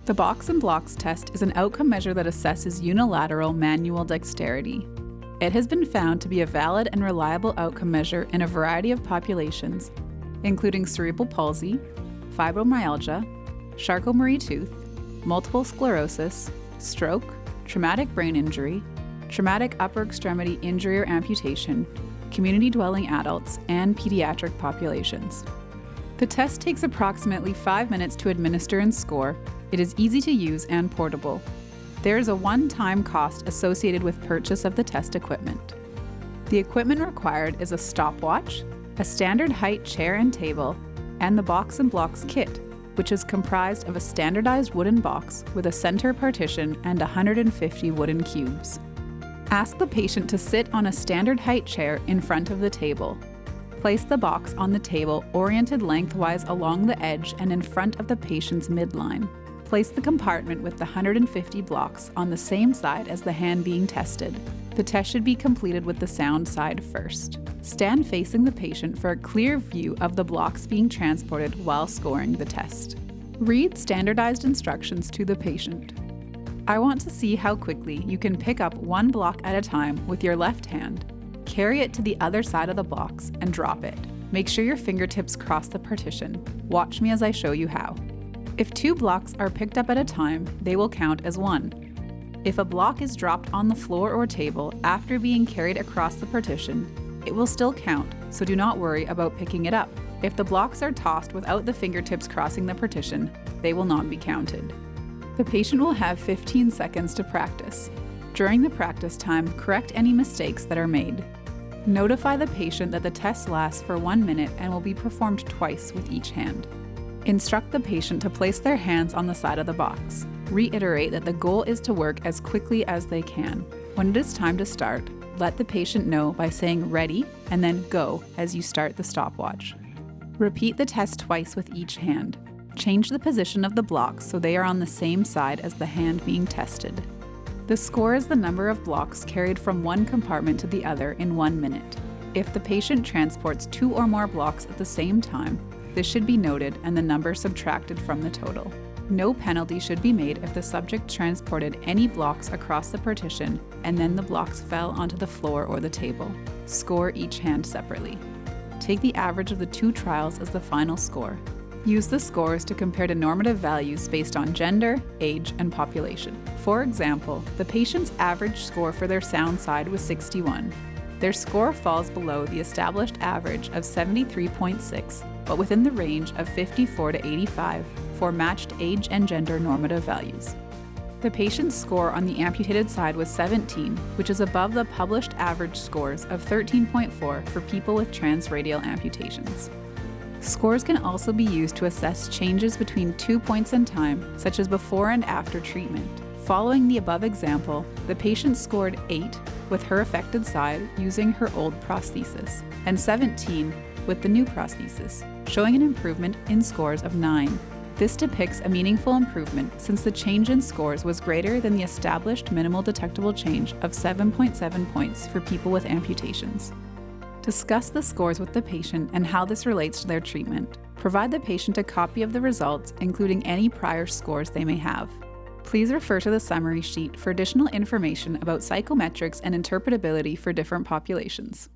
The box and blocks test is an outcome measure that assesses unilateral manual dexterity. It has been found to be a valid and reliable outcome measure in a variety of populations, including cerebral palsy, fibromyalgia, Charcot-Marie-Tooth, multiple sclerosis, stroke, traumatic brain injury, traumatic upper extremity injury or amputation, community-dwelling adults, and pediatric populations. The test takes approximately 5 minutes to administer and score. It is easy to use and portable. There is a one-time cost associated with purchase of the test equipment. The equipment required is a stopwatch, a standard height chair and table, and the box and blocks kit, which is comprised of a standardized wooden box with a center partition and 150 wooden cubes. Ask the patient to sit on a standard height chair in front of the table. Place the box on the table oriented lengthwise along the edge and in front of the patient's midline. Place the compartment with the 150 blocks on the same side as the hand being tested. The test should be completed with the sound side first. Stand facing the patient for a clear view of the blocks being transported while scoring the test. Read standardized instructions to the patient. I want to see how quickly you can pick up one block at a time with your left hand, carry it to the other side of the box, and drop it. Make sure your fingertips cross the partition. Watch me as I show you how. If 2 blocks are picked up at a time, they will count as 1. If a block is dropped on the floor or table after being carried across the partition, it will still count, so do not worry about picking it up. If the blocks are tossed without the fingertips crossing the partition, they will not be counted. The patient will have 15 seconds to practice. During the practice time, correct any mistakes that are made. Notify the patient that the test lasts for 1 minute and will be performed twice with each hand. Instruct the patient to place their hands on the side of the box. Reiterate that the goal is to work as quickly as they can. When it is time to start, let the patient know by saying ready and then go as you start the stopwatch. Repeat the test twice with each hand. Change the position of the blocks so they are on the same side as the hand being tested. The score is the number of blocks carried from one compartment to the other in 1 minute. If the patient transports 2 or more blocks at the same time, this should be noted and the number subtracted from the total. No penalty should be made if the subject transported any blocks across the partition and then the blocks fell onto the floor or the table. Score each hand separately. Take the average of the 2 trials as the final score. Use the scores to compare to normative values based on gender, age, and population. For example, the patient's average score for their sound side was 61. Their score falls below the established average of 73.6, but within the range of 54 to 85 for matched age and gender normative values. The patient's score on the amputated side was 17, which is above the published average scores of 13.4 for people with transradial amputations. Scores can also be used to assess changes between 2 points in time, such as before and after treatment. Following the above example, the patient scored 8 with her affected side using her old prosthesis, and 17 with the new prosthesis, showing an improvement in scores of 9. This depicts a meaningful improvement since the change in scores was greater than the established minimal detectable change of 7.7 points for people with amputations. Discuss the scores with the patient and how this relates to their treatment. Provide the patient a copy of the results, including any prior scores they may have. Please refer to the summary sheet for additional information about psychometrics and interpretability for different populations.